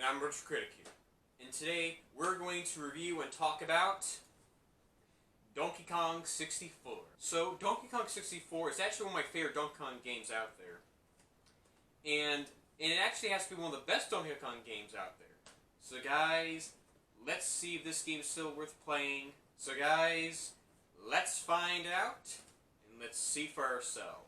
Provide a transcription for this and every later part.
I'm Retro Critic here. And today we're going to review and talk about Donkey Kong 64. So Donkey Kong 64 is actually one of my favorite Donkey Kong games out there. And it actually has to be one of the best Donkey Kong games out there. So guys, let's see if this game is still worth playing. So guys, let's find out and let's see for ourselves.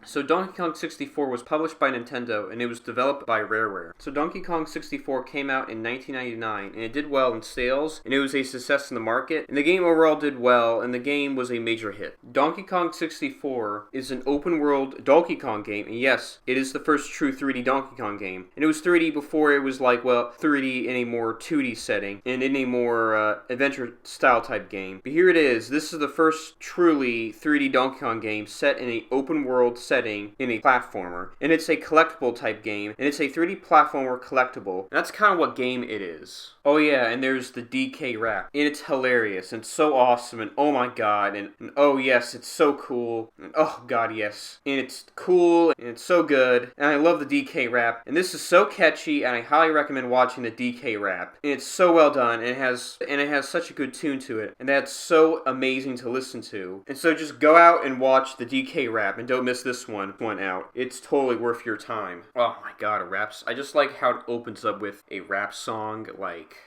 So Donkey Kong 64 was published by Nintendo and it was developed by Rareware. So Donkey Kong 64 came out in 1999 and it did well in sales and it was a success in the market and the game overall did well and the game was a major hit. Donkey Kong 64 is an open world Donkey Kong game and yes, it is the first true 3D Donkey Kong game. And it was 3D before it was 3D in a more 2D setting and in a more adventure style type game. But here it is. This is the first truly 3D Donkey Kong game set in an open world setting in a platformer, and it's a collectible type game, and it's a 3D platformer collectible. And that's kind of what game it is. Oh yeah, and there's the DK rap, and it's hilarious, and so awesome, and oh my god, and oh yes, it's so cool, and oh god yes, and it's cool, and it's so good, and I love the DK rap, and this is so catchy, and I highly recommend watching the DK rap, and it's so well done, and it has such a good tune to it, and that's so amazing to listen to, and so just go out and watch the DK rap, and don't miss this one out. It's totally worth your time. Oh my god, I just like how it opens up with a rap song,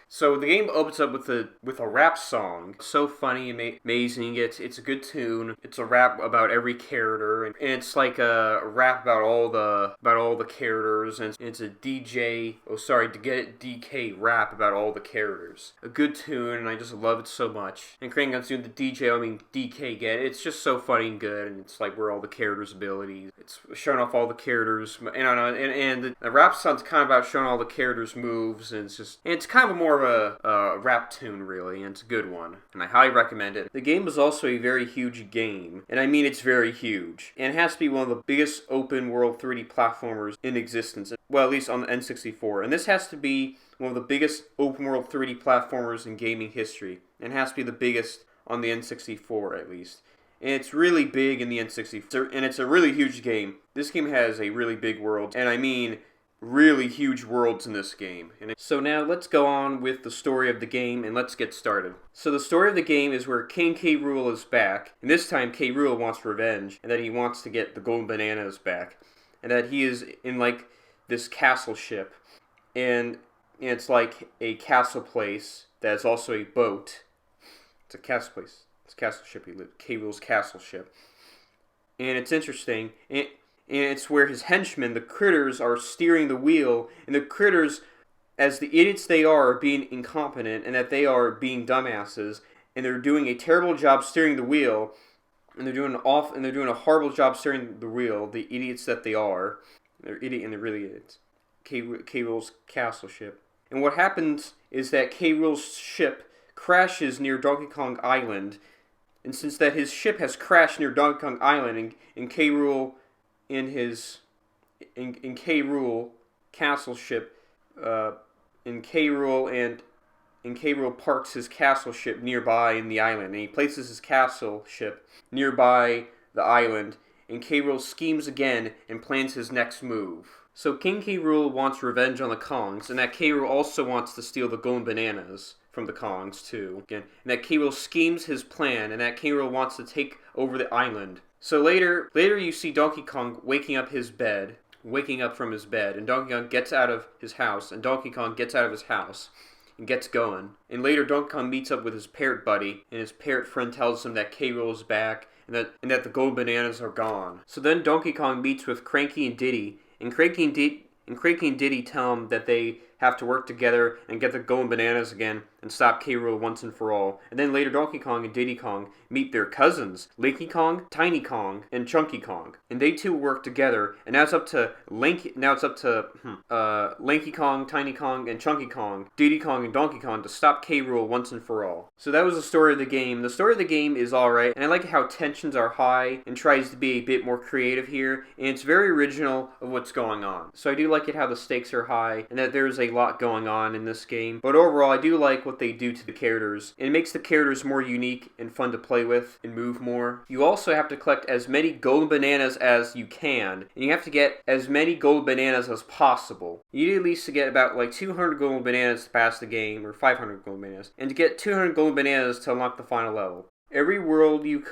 so the game opens up with a rap song. So funny and amazing. It's a good tune. It's a rap about every character, and it's like a rap about all the characters, and it's a DK rap about all the characters. A good tune, and I just love it so much. And Cranky Kong's doing the DK again. It's just so funny and good, and it's like where all the characters' abilities. It's showing off all the characters, and the rap song's kind of about showing all the characters' moves, and it's kind of more of a rap tune, really, and it's a good one, and I highly recommend it. The game is also a very huge game, and I mean it's very huge, and it has to be one of the biggest open world 3D platformers in existence, well, at least on the N64, and this has to be one of the biggest open world 3D platformers in gaming history, and it has to be the biggest on the N64, at least. And it's really big in the N64, and it's a really huge game. This game has a really big world, and I mean really huge worlds in this game. So now let's go on with the story of the game, and let's get started. So the story of the game is where King K. Rool is back, and this time K. Rool wants revenge, and that he wants to get the golden bananas back, and that he is in this castle ship, and it's like a castle place that's also a boat. It's a castle place. It's a castle ship. He lived K. Rool's castle ship, and it's interesting. And it's where his henchmen, the critters, are steering the wheel, and the critters, as the idiots they are being incompetent, and that they are being dumbasses, and they're doing a terrible job steering the wheel, and they're doing a horrible job steering the wheel. The idiots that they are, they're really idiots. K. Rool's castle ship, and what happens is that K. Rool's ship crashes near Donkey Kong Island, and since that his ship has crashed near Donkey Kong Island, and K. Rool in K. Rool castle ship, in K. Rool parks his castle ship nearby in the island, and he places his castle ship nearby the island, and K. Rool schemes again and plans his next move. So King K. Rool wants revenge on the Kongs, and that K. Rool also wants to steal the golden bananas from the Kongs too. Again, and that K. Rool schemes his plan, and that K. Rool wants to take over the island. So later you see Donkey Kong waking up from his bed, and Donkey Kong gets out of his house, and gets going. And later Donkey Kong meets up with his parrot buddy, and his parrot friend tells him that K. Rool is back, and that the gold bananas are gone. So then Donkey Kong meets with Cranky and Diddy, and Cranky and Diddy tell him that they have to work together and get the golden bananas again and stop K. Rool once and for all. And then later Donkey Kong and Diddy Kong meet their cousins, Lanky Kong, Tiny Kong, and Chunky Kong. And they two work together, and now it's up to Lanky Kong, Tiny Kong, and Chunky Kong, Diddy Kong, and Donkey Kong to stop K. Rool once and for all. So that was the story of the game. The story of the game is alright, and I like how tensions are high and tries to be a bit more creative here, and it's very original of what's going on. So I do like it how the stakes are high, and that there's a lot going on in this game, but overall I do like what they do to the characters. It makes the characters more unique and fun to play with and move more. You also have to collect as many golden bananas as you can, and you have to get as many golden bananas as possible. You need at least to get about like 200 golden bananas to pass the game, or 500 golden bananas, and to get 200 golden bananas to unlock the final level. Every world you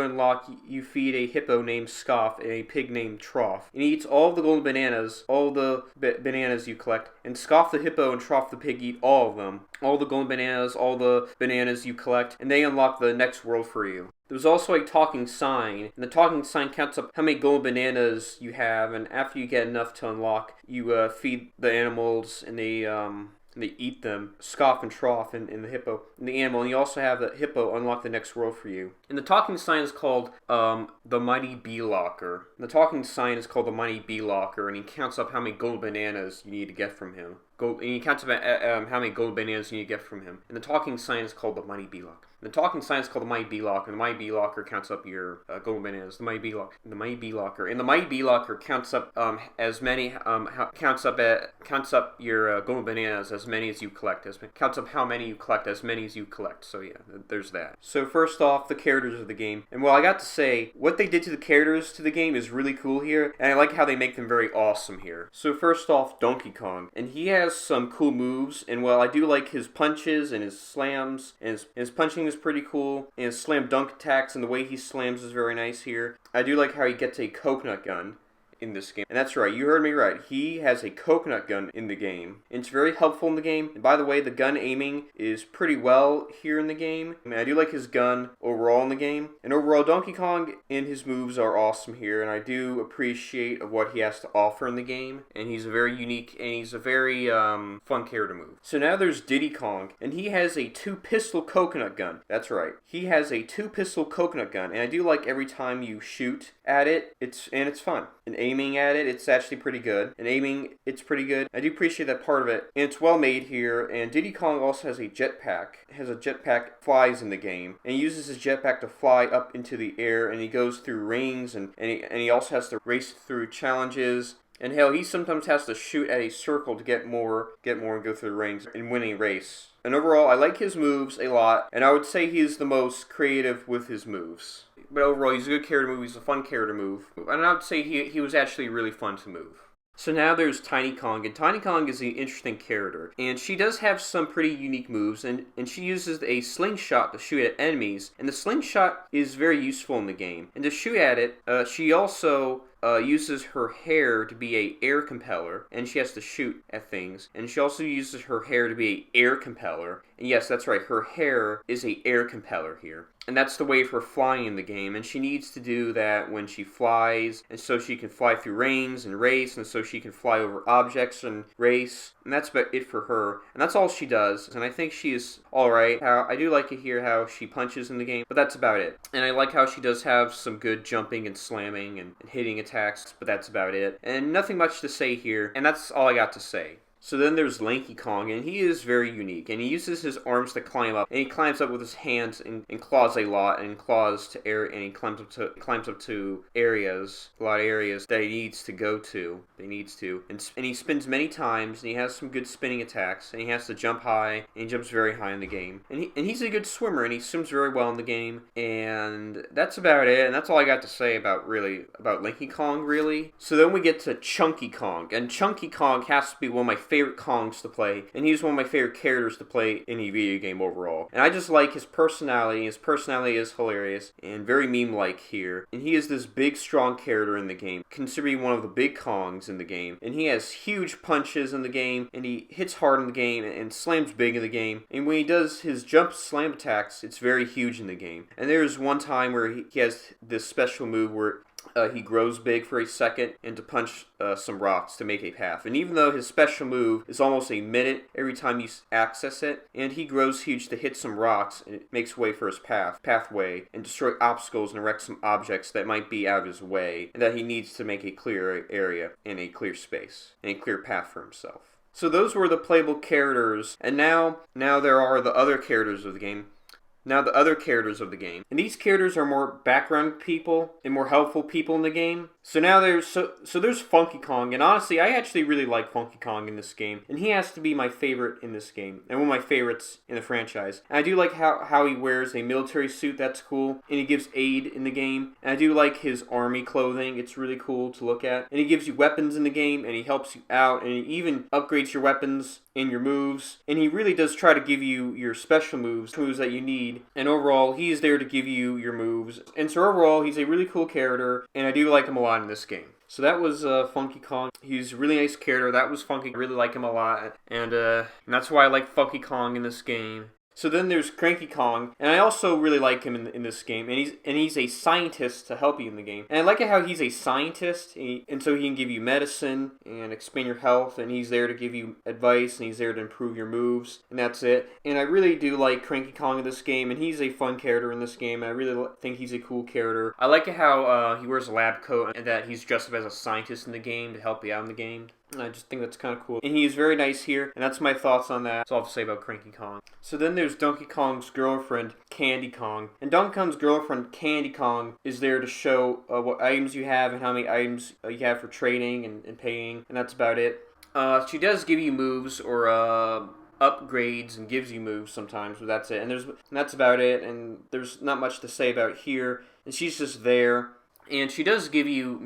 unlock, you feed a hippo named Scoff and a pig named Trough. And he eats all the golden bananas, all the bananas you collect. And Scoff the hippo and Trough the pig eat all of them. All the golden bananas, all the bananas you collect, and they unlock the next world for you. There's also a talking sign, and the talking sign counts up how many golden bananas you have, and after you get enough to unlock, you feed the animals, and they eat them, Scoff and Trough and the hippo and the animal, and you also have the hippo unlock the next world for you. And the talking sign is called the Mighty Bee Locker. The talking sign is called the Mighty Bee Locker, and he counts up how many gold bananas you need to get from him. And he counts up how many gold bananas you need to get from him. And the talking sign is called the Mighty Bee Locker. The talking sign is called the Mighty Bee Locker, and the Mighty Bee Locker counts up your golden bananas. The Mighty Bee Locker, and the Mighty Bee Locker counts up as many counts up your golden bananas as many as you collect. Counts up how many you collect as many as you collect. So yeah, there's that. So first off, the characters of the game, and well, I got to say what they did to the characters to the game is really cool here, and I like how they make them very awesome here. So first off, Donkey Kong, and he has some cool moves, and well, I do like his punches and his slams, and his punching is pretty cool, and his slam dunk attacks and the way he slams is very nice here. I do like how he gets a coconut gun in this game. And that's right, you heard me right. He has a coconut gun in the game. And it's very helpful in the game. And by the way, the gun aiming is pretty well here in the game. I mean, I do like his gun overall in the game. And overall, Donkey Kong and his moves are awesome here. And I do appreciate of what he has to offer in the game. And he's a very unique and he's a very fun character to move. So now there's Diddy Kong. And he has a 2-pistol coconut gun. That's right. He has a 2-pistol coconut gun. And I do like every time you shoot at it, it's fun. And aiming at it, it's actually pretty good. And aiming, it's pretty good. I do appreciate that part of it. And it's well made here. And Diddy Kong also has a jetpack. Has a jetpack, flies in the game. And he uses his jetpack to fly up into the air. And he goes through rings. And he also has to race through challenges. And hell, he sometimes has to shoot at a circle to get more and go through the rings and win a race. And overall, I like his moves a lot. And I would say he is the most creative with his moves. But overall, he's a good character move. He's a fun character move. And I would say he was actually really fun to move. So now there's Tiny Kong, and Tiny Kong is an interesting character. And she does have some pretty unique moves, and she uses a slingshot to shoot at enemies. And the slingshot is very useful in the game. And to shoot at it, she also uses her hair to be a air compeller, and she has to shoot at things. And she also uses her hair to be a air compeller. And yes, that's right, her hair is a air compeller here. And that's the way for flying in the game, and she needs to do that when she flies, and so she can fly through rings and race, and so she can fly over objects and race, and that's about it for her. And that's all she does, and I think she is alright. I do like to hear how she punches in the game, but that's about it. And I like how she does have some good jumping and slamming and hitting attacks, but that's about it. And nothing much to say here, and that's all I got to say. So then there's Lanky Kong, and he is very unique, and he uses his arms to climb up, and he climbs up with his hands and claws a lot, and claws to air, and he climbs up to areas, a lot of areas that he needs to go to. And he spins many times, and he has some good spinning attacks, and he has to jump high, and he jumps very high in the game. And he's a good swimmer, and he swims very well in the game, and that's about it, and that's all I got to say about Lanky Kong, really. So then we get to Chunky Kong, and Chunky Kong has to be one of my favorite Kongs to play, and he's one of my favorite characters to play in a video game overall. And I just like his personality. His personality is hilarious and very meme-like here. And he is this big, strong character in the game, considered one of the big Kongs in the game. And he has huge punches in the game, and he hits hard in the game, and slams big in the game. And when he does his jump slam attacks, it's very huge in the game. And there's one time where he has this special move where he grows big for a second and to punch some rocks to make a path. And even though his special move is almost a minute every time you access it, and he grows huge to hit some rocks, and it makes way for his pathway, and destroy obstacles and wreck some objects that might be out of his way, and that he needs to make a clear area and a clear space and a clear path for himself. So those were the playable characters, and now there are the other characters of the game. now the other characters of the game. And these characters are more background people and more helpful people in the game. So now there's there's Funky Kong, and honestly, I actually really like Funky Kong in this game, and he has to be my favorite in this game, and one of my favorites in the franchise. And I do like how he wears a military suit, that's cool, and he gives aid in the game, and I do like his army clothing, it's really cool to look at. And he gives you weapons in the game, and he helps you out, and he even upgrades your weapons and your moves, and he really does try to give you your special moves that you need, and overall, he's there to give you your moves. And so overall, he's a really cool character, and I do like him a lot in this game. So that was Funky Kong. He's a really nice character. That was Funky. I really like him a lot, and that's why I like Funky Kong in this game. So then there's Cranky Kong, and I also really like him in this game, and he's a scientist to help you in the game. And I like it how he's a scientist, and so he can give you medicine and expand your health, and he's there to give you advice, and he's there to improve your moves, and that's it. And I really do like Cranky Kong in this game, and he's a fun character in this game, and I really think he's a cool character. I like it how he wears a lab coat, and that he's dressed up as a scientist in the game to help you out in the game. I just think that's kind of cool. And he's very nice here, and that's my thoughts on that. That's all I have to say about Cranky Kong. So then there's Donkey Kong's girlfriend, Candy Kong. And Donkey Kong's girlfriend, Candy Kong, is there to show what items you have and how many items you have for trading and paying, and that's about it. She does give you moves or upgrades and gives you moves sometimes, but that's it. And that's about it, and there's not much to say about here. And she's just there. And she does give you,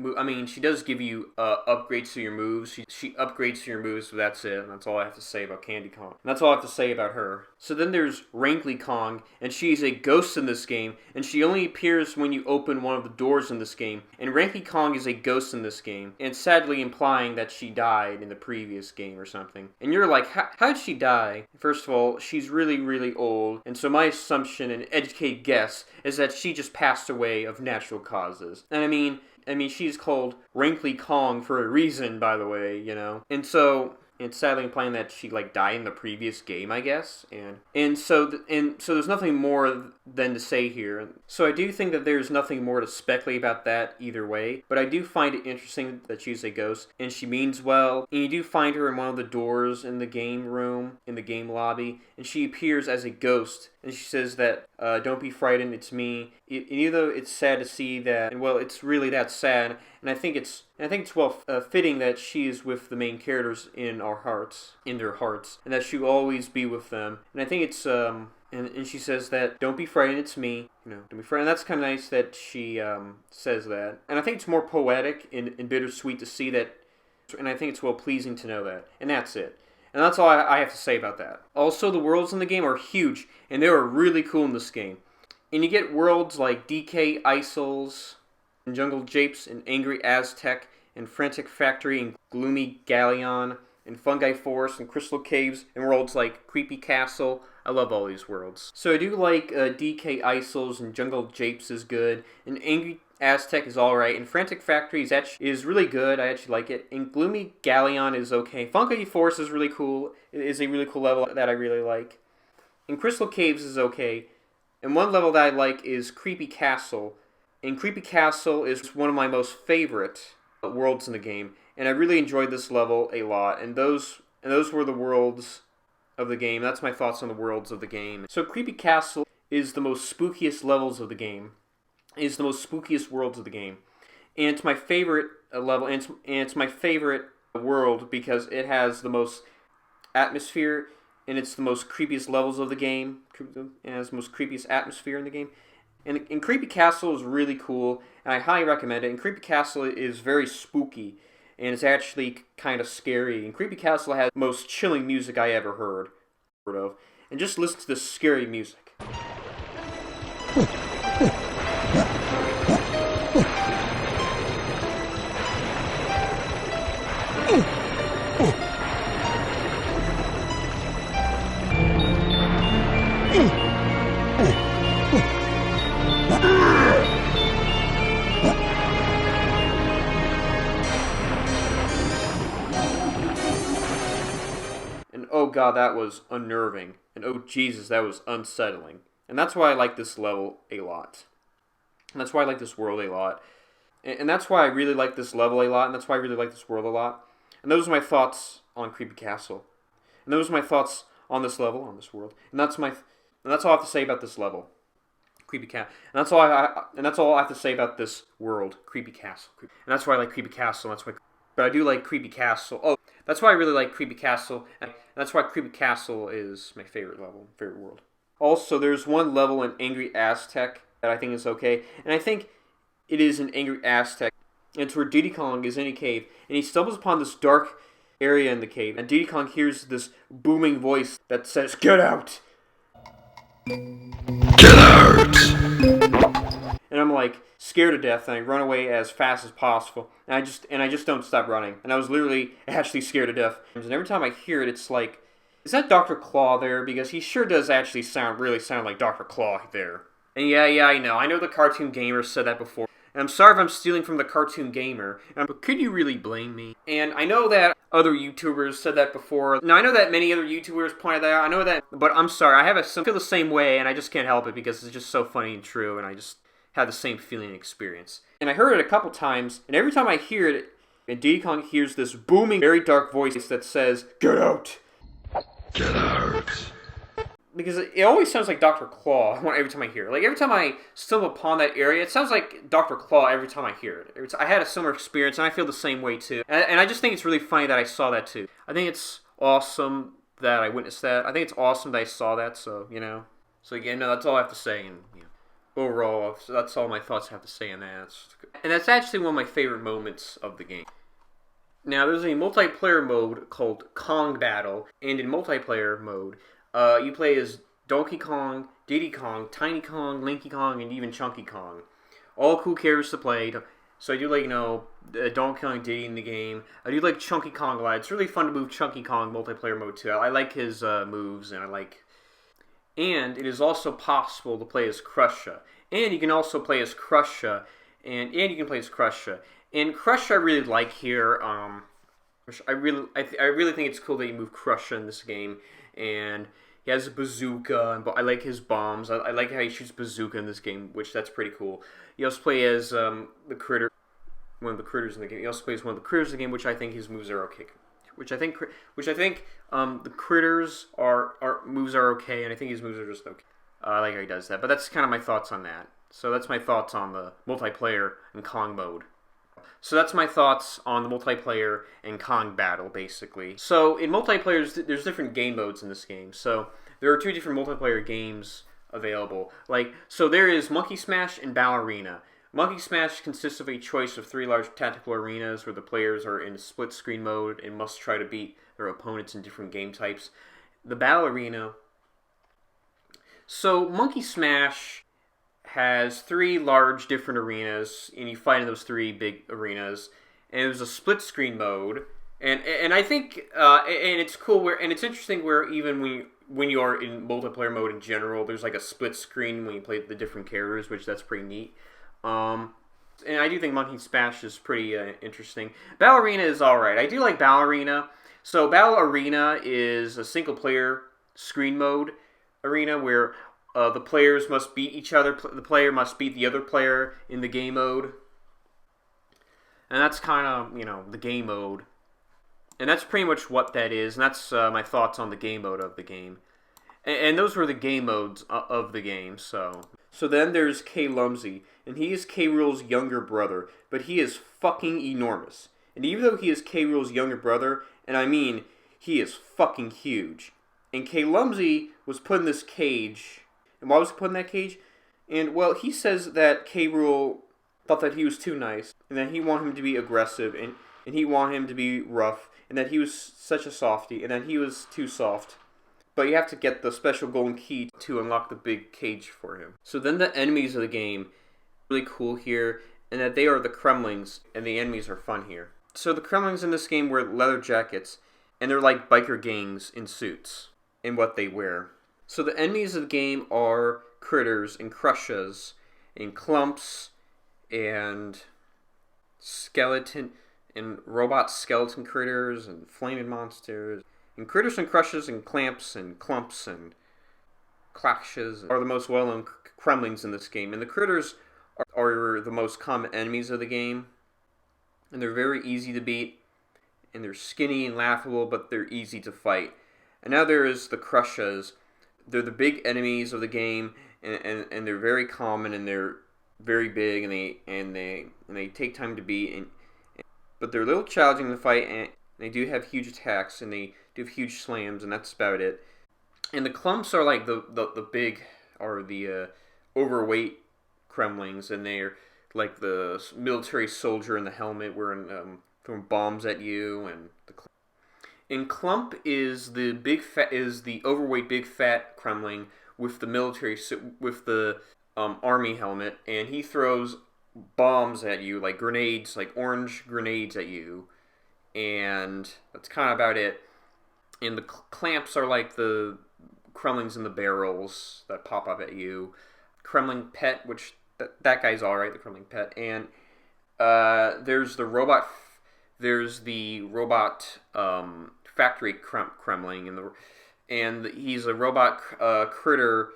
upgrades to your moves. She upgrades to your moves, so that's it. And that's all I have to say about Candy Kong. And that's all I have to say about her. So then there's Wrinkly Kong, and she's a ghost in this game, and she only appears when you open one of the doors in this game. And Wrinkly Kong is a ghost in this game, and sadly implying that she died in the previous game or something. And you're like, how'd she die? First of all, she's really, really old, and so my assumption and educated guess is that she just passed away of natural causes. And I mean, she's called Wrinkly Kong for a reason, by the way, you know. And so it's sadly implying that she died in the previous game, I guess. And so there's nothing more than to say here. So I do think that there's nothing more to speculate about that either way. But I do find it interesting that she's a ghost, and she means well. And you do find her in one of the doors in the game room, in the game lobby, and she appears as a ghost. And she says that, don't be frightened, it's me. And even though it's sad to see that, and well, it's really that sad, and I think it's well fitting that she is with the main characters in their hearts, and that she will always be with them. And I think it's and she says that, don't be frightened, it's me. You know, don't be frightened. And that's kind of nice that she says that. And I think it's more poetic and bittersweet to see that, and I think it's well pleasing to know that. And that's it. And that's all I have to say about that. Also, the worlds in the game are huge, and they are really cool in this game. And you get worlds like DK Isles, and Jungle Japes, and Angry Aztec, and Frantic Factory, and Gloomy Galleon, and Fungi Forest, and Crystal Caves, and worlds like Creepy Castle. I love all these worlds. So I do like DK Isles, and Jungle Japes is good, and Angry Aztec is alright, and Frantic Factory is really good. I actually like it. And Gloomy Galleon is okay. Funky Forest is really cool. It is a really cool level that I really like. And Crystal Caves is okay. And one level that I like is Creepy Castle. And Creepy Castle is one of my most favorite worlds in the game. And I really enjoyed this level a lot. And those were the worlds of the game. That's my thoughts on the worlds of the game. So Creepy Castle is the most spookiest levels of the game. Is the most spookiest worlds of the game, and it's my favorite level, and it's my favorite world because it has the most atmosphere, and it's the most creepiest levels of the game. It has the most creepiest atmosphere in the game, and Creepy Castle is really cool, and I highly recommend it. And Creepy Castle is very spooky, and it's actually kind of scary. And Creepy Castle has the most chilling music I ever heard of, and just listen to this scary music. And oh god, that was unnerving. And oh Jesus, that was unsettling. And that's why I like this level a lot. And that's why I like this world a lot. And that's why I really like this level a lot. And that's why I really like this world a lot. And those are my thoughts on Creepy Castle. And those are my thoughts on this level, on this world. And that's my And that's all I have to say about this level. Creepy Castle. And that's all I have to say about this world. Creepy Castle. And that's why I like Creepy Castle. But I do like Creepy Castle. Oh, that's why I really like Creepy Castle. And that's why Creepy Castle is my favorite level, favorite world. Also, there's one level in Angry Aztec that I think is okay. And I think it is an Angry Aztec. And it's where Diddy Kong is in a cave. And he stumbles upon this dark area in the cave. And Diddy Kong hears this booming voice that says, "Get out!" Get out! And I'm like scared to death, and I run away as fast as possible. And I just don't stop running. And I was literally actually scared to death. And every time I hear it, it's like, is that Dr. Claw there? Because he sure does actually really sound like Dr. Claw there. And yeah, I know. I know the Cartoon Gamer said that before. And I'm sorry if I'm stealing from the Cartoon Gamer, but could you really blame me? And I know that other YouTubers said that before. Now, I know that many other YouTubers pointed that out. I know that, but I'm sorry. I feel the same way, and I just can't help it because it's just so funny and true, and I just have the same feeling and experience. And I heard it a couple times, and every time I hear it, and Diddy Kong hears this booming, very dark voice that says, "Get out! Get out!" Because it always sounds like Dr. Claw every time I hear it. Like, every time I stumble upon that area, it sounds like Dr. Claw every time I hear it. I had a similar experience, and I feel the same way, too. And I just think it's really funny that I saw that, too. I think it's awesome that I witnessed that. I think it's awesome that I saw that, so, you know. So, again, no, that's all I have to say. And, you know, overall, that's all my thoughts I have to say on that. And that's actually one of my favorite moments of the game. Now, there's a multiplayer mode called Kong Battle, and in multiplayer mode, you play as Donkey Kong, Diddy Kong, Tiny Kong, Lanky Kong, and even Chunky Kong. All cool characters to play. So I do like, Donkey Kong, Diddy in the game. I do like Chunky Kong a lot. It's really fun to move Chunky Kong multiplayer mode too. I like his moves, and And it is also possible to play as Crusher. And you can also play as Crusher, and you can play as Crusher. And Crusher I really like here. I really think it's cool that you move Crusher in this game. And he has a bazooka, and I like his bombs. I like how he shoots bazooka in this game, which that's pretty cool. You also play as the critter, one of the critters in the game. He also plays one of the critters in the game, which I think his moves are okay. Which I think the critters moves are okay, and I think his moves are just okay. I like how he does that. But that's kind of my thoughts on that. So that's my thoughts on the multiplayer and Kong mode. So that's my thoughts on the multiplayer and Kong Battle, basically. So in multiplayer, there's different game modes in this game. So there are 2 different multiplayer games available. So there is Monkey Smash and Ballerina. Monkey Smash consists of a choice of 3 large tactical arenas where the players are in split screen mode and must try to beat their opponents in different game types. The Ballerina. So Monkey Smash has 3 large different arenas, and you fight in those 3 big arenas. And there's a split screen mode, and I think and it's cool and it's interesting where even when you are in multiplayer mode in general, there's like a split screen when you play the different characters, which that's pretty neat. And I do think Monkey Smash is pretty interesting. Ballerina is alright. I do like Ballerina. So Ballerina is a single player screen mode arena where the players must beat each other. The player must beat the other player in the game mode. And that's kind of, the game mode. And that's pretty much what that is. And that's my thoughts on the game mode of the game. And those were the game modes of the game. So then there's K. Lumsy. And he is K. Rool's younger brother. But he is fucking enormous. And even though he is K. Rool's younger brother, and I mean, he is fucking huge. And K. Lumsy was put in this cage. And why was he put in that cage? And, well, he says that K. Rool thought that he was too nice, and that he wanted him to be aggressive, and he wanted him to be rough, and that he was such a softie, and that he was too soft. But you have to get the special golden key to unlock the big cage for him. So then the enemies of the game, really cool here, and that they are the Kremlings, and the enemies are fun here. So the Kremlings in this game wear leather jackets, and they're like biker gangs in suits, in what they wear. So the enemies of the game are critters and crushers and clumps and skeleton and robot skeleton critters and flaming monsters and critters and crushers and clamps and clumps and clashes are the most well-known Kremlings in this game. And the critters are the most common enemies of the game. And they're very easy to beat. And they're skinny and laughable, but they're easy to fight. And now there is the crushers. they're the big enemies of the game, and they're very common, and they're very big, and they take time to beat, but they're a little challenging to fight, and they do have huge attacks, and they do have huge slams, and that's about it. And the clumps are like the big, or the overweight Kremlings, and they're like the military soldier in the helmet wearing throwing bombs at you, and Clump is the overweight big fat Kremling with the army helmet, and he throws bombs at you, like grenades, like orange grenades at you, and that's kind of about it. And the clamps are like the Kremlings in the barrels that pop up at you. Kremling Pet, which that guy's alright, the Kremling Pet, and there's the robot factory Kremling, and he's a robot critter.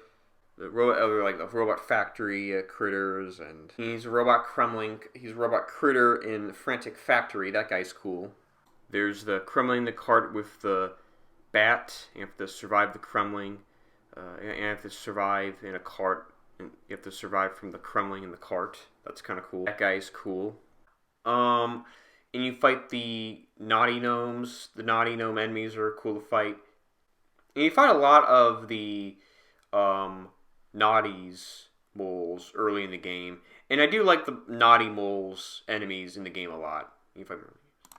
The robot factory critters, and he's a robot Kremling. He's a robot critter in Frantic Factory. That guy's cool. There's the Kremling in the cart with the bat. You have to survive the Kremling. And you have to survive in a cart. And you have to survive from the Kremling in the cart. That's kind of cool. That guy's cool. And you fight the Naughty Gnomes. The Naughty Gnome enemies are cool to fight. And you fight a lot of the Naughties moles early in the game. And I do like the Naughty moles enemies in the game a lot.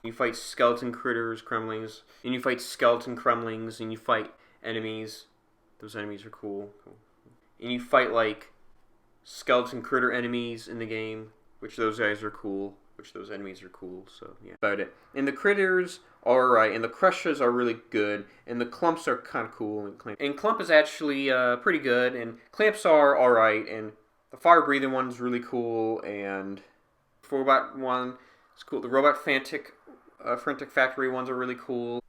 You fight skeleton critters, Kremlings. And you fight skeleton Kremlings. And you fight enemies. Those enemies are cool. And you fight like skeleton critter enemies in the game, which those guys are cool. Those enemies are cool, so yeah. About it. And the critters are alright, and the crushes are really good, and the clumps are kind of cool. And Clump is actually pretty good, and clamps are alright, and the fire breathing one is really cool, and the robot one is cool. The robot Frantic Factory ones are really cool.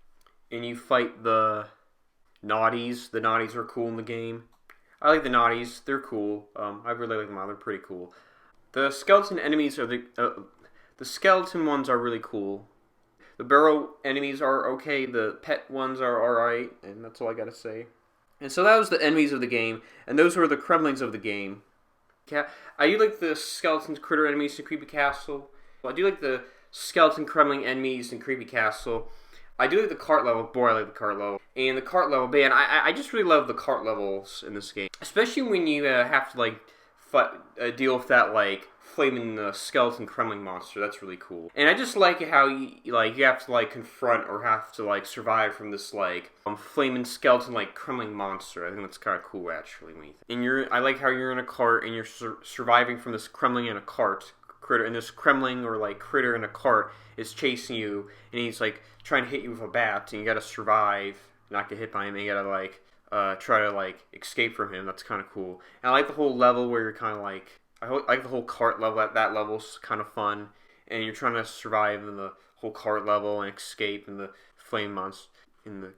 And you fight the Naughties. The Naughties are cool in the game. I like the Naughties. They're cool. I really like them. They're pretty cool. The skeleton enemies are the skeleton ones are really cool. The barrel enemies are okay. The pet ones are alright. And that's all I gotta say. And so that was the enemies of the game. And those were the Kremlings of the game. I do like the skeleton critter enemies in Creepy Castle. I do like the skeleton Kremling enemies in Creepy Castle. I do like the cart level. Boy, I like the cart level. And the cart level, man, I just really love the cart levels in this game. Especially when you have to, like, deal with that, like, flaming skeleton Kremling monster. That's really cool. And I just like how you have to like confront or have to like survive from this like flaming skeleton like Kremling monster. I think that's kind of cool actually. I like how you're in a cart and you're surviving from this Kremling in a cart critter, and this Kremling or like critter in a cart is chasing you, and he's like trying to hit you with a bat, and you gotta survive, not get hit by him, and you gotta like try to like escape from him. That's kind of cool. And I like the whole level where you're kind of like, I like the whole cart level. That level's kind of fun, and you're trying to survive in the whole cart level and escape in the flame monster in the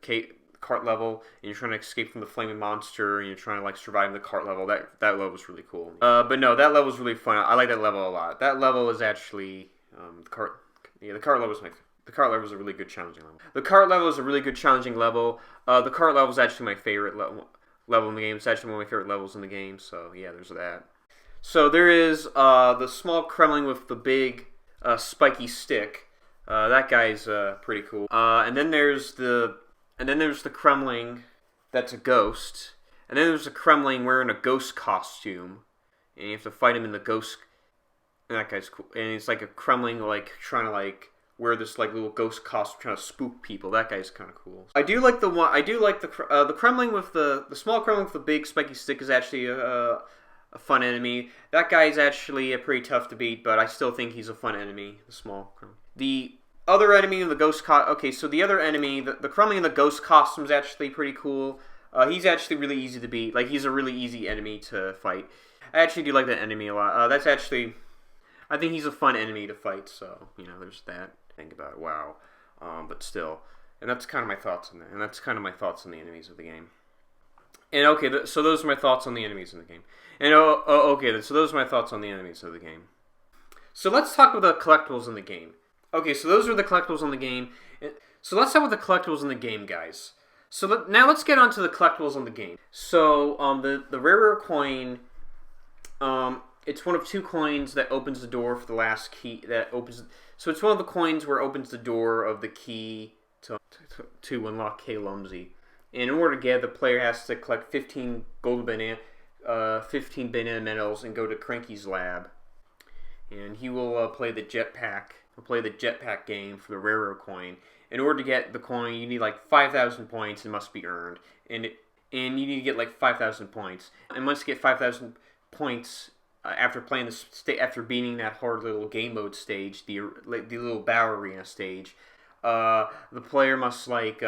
cart level, and you're trying to escape from the flaming monster, and you're trying to like survive in the cart level. That level was really cool. But no, that level was really fun. I like that level a lot. That level is actually the cart level is the cart level is a really good challenging level. The cart level is a really good challenging level. The cart level is actually my favorite level in the game. It's actually one of my favorite levels in the game. So yeah, there's that. So there is the small Kremling with the big spiky stick. That guy's pretty cool. And then there's the Kremling that's a ghost. And then there's a Kremling wearing a ghost costume, and you have to fight him in the ghost. And that guy's cool. And it's like a Kremling like trying to like wear this like little ghost costume trying to spook people. That guy's kind of cool. I do like the Kremling with the small Kremling with the big spiky stick is actually a fun enemy. That guy's actually pretty tough to beat, but I still think he's a fun enemy. The small Kremling. The other enemy in the ghost the other enemy, the Kremling in the ghost costume is actually pretty cool. He's actually really easy to beat. Like, he's a really easy enemy to fight. I actually do like that enemy a lot. I think he's a fun enemy to fight, so, there's that. Think about it, wow. But still. And that's kind of my thoughts on that. And that's kind of my thoughts on the enemies of the game. And okay, so those are my thoughts on the enemies in the game. And so those are my thoughts on the enemies of the game. So let's talk about the collectibles in the game. Okay, so those are the collectibles in the game. So let's talk about the collectibles in the game, guys. So now let's get on to the collectibles on the game. So the Rareware coin, it's one of 2 coins that opens the door for the last key that opens. So it's one of the coins where it opens the door of the key to unlock K. Lumsy. And in order to get it, the player has to collect 15 golden banana, 15 banana medals, and go to Cranky's lab. And he will play the jetpack. He'll play the jetpack game for the Rareware coin. In order to get the coin, you need like 5,000 points. It must be earned, and you need to get like 5,000 points. And once you get 5,000 points after playing after beating that hard little game mode stage, the little battle arena stage, the player must like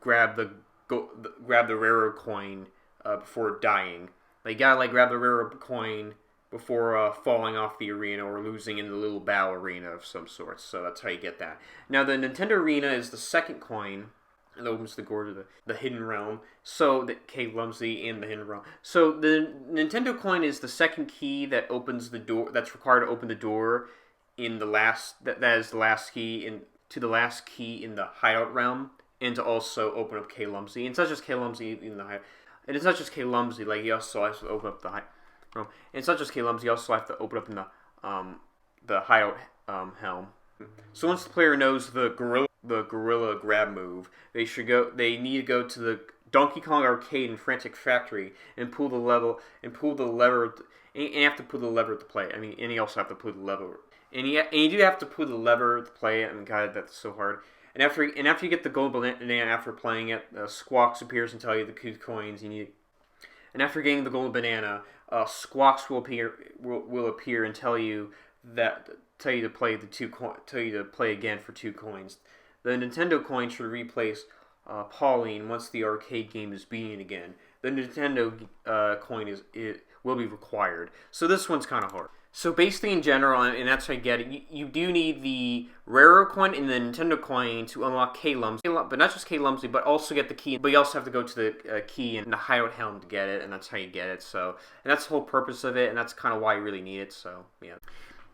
grab the Rareware coin before dying. Like, you gotta like grab the Rareware coin before falling off the arena or losing in the little battle arena of some sort. So that's how you get that. Now, the Nintendo Arena is the second coin that opens the door to the Hidden Realm. So that K. Lumsy and the Hidden Realm. So the Nintendo coin is the second key that opens the door. That's required to open the door in the last. That is the last key to the last key in the Hideout Realm, and to also open up K. Lumsy. And it's not just K. Lumsy in the Hideout. And it's not just K. Lumsy. Like, you also have to open up the Hideout. And it's not just K. Lumsy, you also have to open up in the Hideout Helm. So once the player knows the gorilla grab move, they need to go to the Donkey Kong Arcade and Frantic Factory and pull the lever, and you have to pull the lever to play. I mean, and you also have to pull the lever, and you do have to pull the lever to play it. I mean, God, that's so hard. And after you get the gold banana after playing it, Squawks appears and tell you the 2 coins you need. And after getting the gold banana, Squawks will appear and tell you to play again for 2 coins. The Nintendo coin should replace Pauline once the arcade game is beaten again. The Nintendo coin will be required. So this one's kind of hard. So basically, in general, and that's how you get it, you do need the Rareware coin and the Nintendo coin to unlock K. Lumsy, but not just K. Lumsy, but also get the key. But you also have to go to the key in the Hideout Helm to get it, and that's how you get it. So, and that's the whole purpose of it, and that's kind of why you really need it. So, yeah.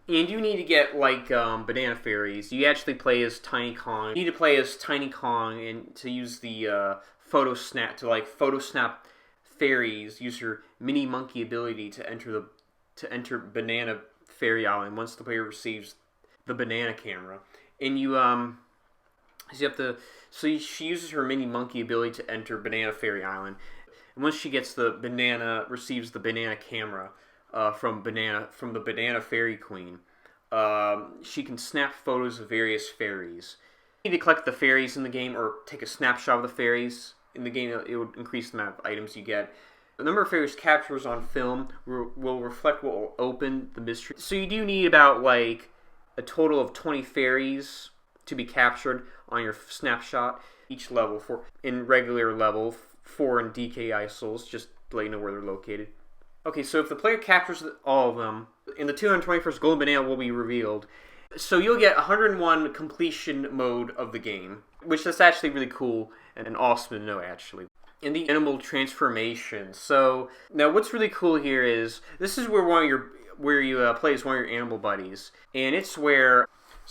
And you need to get like banana fairies. You actually play as Tiny Kong. You need to play as Tiny Kong and to use the photo snap fairies. Use your mini monkey ability to enter Banana Fairy Island once the player receives the banana camera. And she uses her mini monkey ability to enter Banana Fairy Island. And once she receives the banana camera from the Banana Fairy Queen, she can snap photos of various fairies. You need to collect the fairies in the game or take a snapshot of the fairies in the game. It would increase the amount of items you get. The number of fairies captures on film will reflect what will open the mystery. So you do need about like a total of 20 fairies to be captured on your snapshot. Each level in regular level, 4 in DK ISOs, just to let you know where they're located. Okay, so if the player captures all of them, in the 221st Golden Banana will be revealed. So you'll get 101 completion mode of the game, which is actually really cool and awesome to know, actually. In the animal transformation. So now what's really cool here is this is where you play as one of your animal buddies, and it's where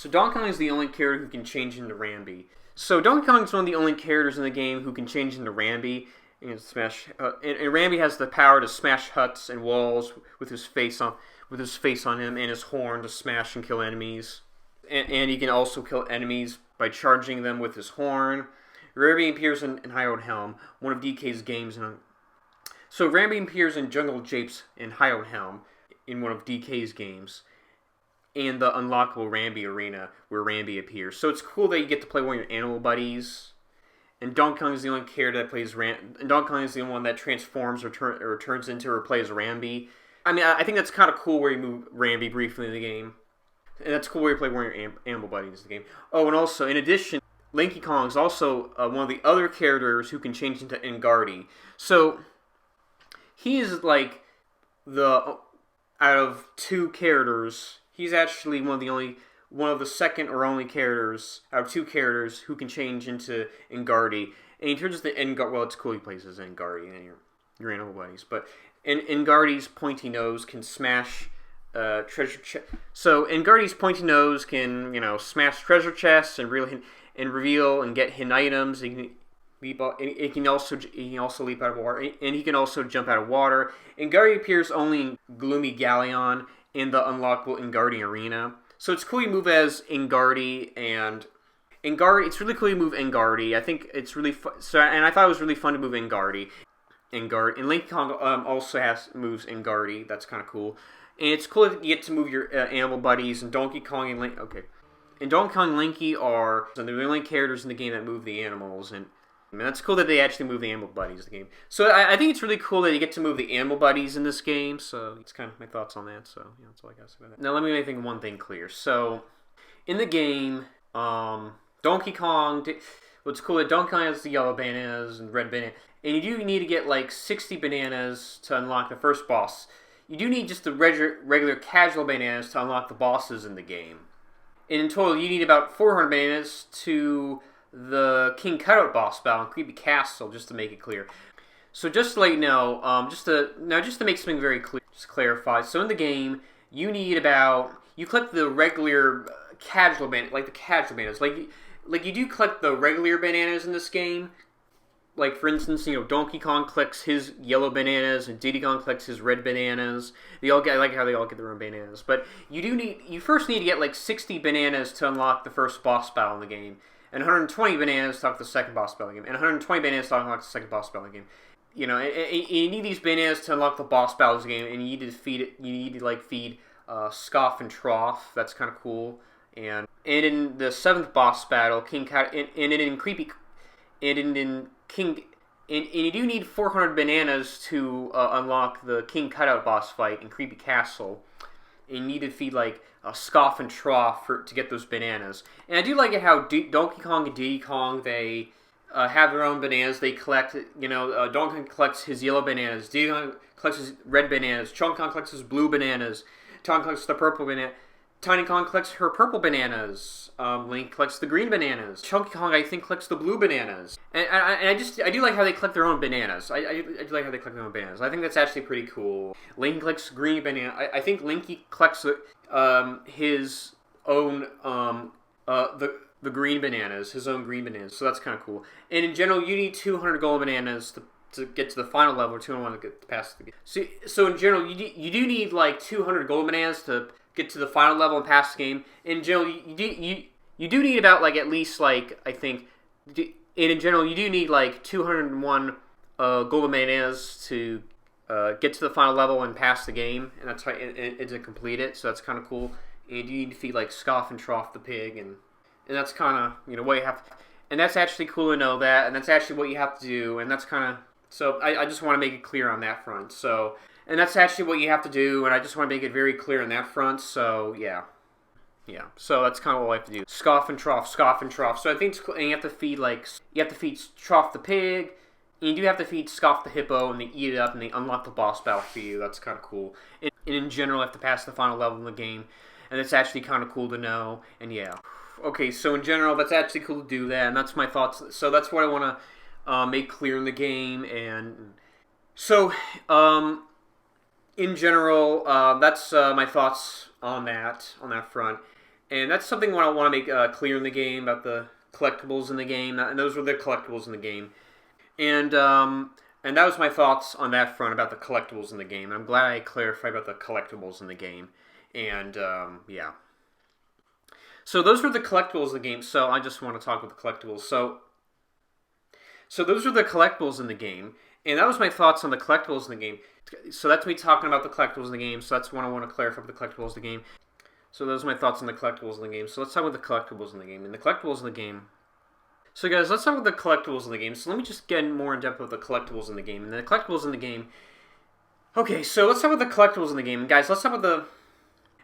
Donkey Kong is the only character who can change into Rambi. So Donkey Kong is one of the only characters in the game who can change into Rambi and smash. And Rambi has the power to smash huts and walls with his face on him, and his horn to smash and kill enemies. And he can also kill enemies by charging them with his horn. Rambi appears in Hideout Helm, one of DK's games. So Rambi appears in Jungle Japes in Hideout Helm, in one of DK's games, and the unlockable Rambi Arena, where Rambi appears. So it's cool that you get to play one of your animal buddies. And Donkey Kong is the only character that plays and Donkey Kong is the only one that transforms or turns into or plays Rambi. I mean, I think that's kind of cool where you move Rambi briefly in the game. And that's cool where you play one of your animal buddies in the game. Oh, and also, in addition, Lanky Kong is also one of the other characters who can change into Engardi. So, he is like out of 2 characters, he's actually one of the second or only characters out of 2 characters who can change into Engardi. And he turns into Engardi. Well, it's cool he plays as Engardi and your animal buddies. But Engardi's pointy nose can smash treasure chest. So Engardi's pointy nose can smash treasure chests and reveal and get hidden items. It can also leap out of water, and he can also jump out of water. Engardi appears only in Gloomy Galleon in the unlockable Engardi Arena. So it's cool you move as Engardi, and it's really cool you move Engardi. I think it's really fun. And I thought it was really fun to move Engardi. And Lanky Kong also moves Engardi. That's kind of cool. And it's cool that you get to move your animal buddies. And Donkey Kong and Lanky. Okay. And Donkey Kong and Lanky are the only characters in the game that move the animals. And that's cool that they actually move the animal buddies in the game. So I think it's really cool that you get to move the animal buddies in this game. So it's kind of my thoughts on that. So yeah, that's all I got to say about that. Now let me make one thing clear. So in the game, Donkey Kong. What's cool is Donkey Kong has the yellow bananas and red bananas. And you do need to get like 60 bananas to unlock the first boss. You do need just the regular casual bananas to unlock the bosses in the game. And in total, you need about 400 bananas to the King Cutout boss battle in Creepy Castle, just to make it clear. So just to let you know, just to make something very clear, just to clarify. So in the game, you collect the regular casual bananas, like the casual bananas, like you do collect the regular bananas in this game. Like, for instance, Donkey Kong collects his yellow bananas, and Diddy Kong collects his red bananas. I like how they all get their own bananas. But you first need to get, like, 60 bananas to unlock the first boss battle in the game, and 120 bananas to unlock the second boss battle in the game, and 120 bananas to unlock the second boss battle in the game. And you need these bananas to unlock the boss battles in the game, and you need to feed it. You need to, feed Scoff and Trough. That's kind of cool. And in the 7th boss battle, King Cat, and in Creepy... And you do need 400 bananas to unlock the King Cutout boss fight in Creepy Castle. And you need to feed Scoff and Trough to get those bananas. And I do like it how Donkey Kong and Diddy Kong, they have their own bananas. They collect, Donkey Kong collects his yellow bananas. Diddy Kong collects his red bananas. Chunk Kong collects his blue bananas. Tony collects the purple banana. Tiny Kong collects her purple bananas. Link collects the green bananas. Chunky Kong, I think, collects the blue bananas. And I do like how they collect their own bananas. I do like how they collect their own bananas. I think that's actually pretty cool. Linky collects green banana. I think Linky collects his own the green bananas, his own green bananas. So that's kind of cool. And in general, you need 200 gold bananas to get to the final level, or 201 to get past the game. So in general, you do need 200 gold bananas to get to the final level and pass the game. In general, you do need about at least I think, and in general you do need 201 golden bananas to get to the final level and pass the game, and that's how and to complete it. So that's kind of cool. And you need to feed Scoff and Trough the pig, and that's kind of what you have to, and that's actually cool to know that, and that's actually what you have to do, and that's kind of, so I just want to make it clear on that front. So. And that's actually what you have to do, and I just want to make it very clear on that front, so yeah. Yeah, so that's kind of what I have to do. Scoff and Trough, Scoff and Trough. So I think it's cool, and you have to feed Trough the pig, and you do have to feed Scoff the hippo, and they eat it up, and they unlock the boss battle for you. That's kind of cool. And in general, you have to pass the final level in the game, and it's actually kind of cool to know, and yeah. Okay, so in general, that's actually cool to do that, and that's my thoughts. So that's what I want to make clear in the game, and so, in general, that's my thoughts on that front. And that's something I want to make clear in the game about the collectibles in the game. And those were the collectibles in the game. And that was my thoughts on that front about the collectibles in the game. And I'm glad I clarified about the collectibles in the game. And, yeah. So those were the collectibles in the game. So I just want to talk about the collectibles. So those were the collectibles in the game. And that was my thoughts on the collectibles in the game. So that's me talking about the collectibles in the game. So that's what I want to clarify with the collectibles in the game. So those are my thoughts on the collectibles in the game. So let's talk about the collectibles in the game. And the collectibles in the game. So guys, let's talk about the collectibles in the game. So let me just get more in depth with the collectibles in the game. And the collectibles in the game. Okay, so let's talk about the collectibles in the game. And guys, let's talk about the...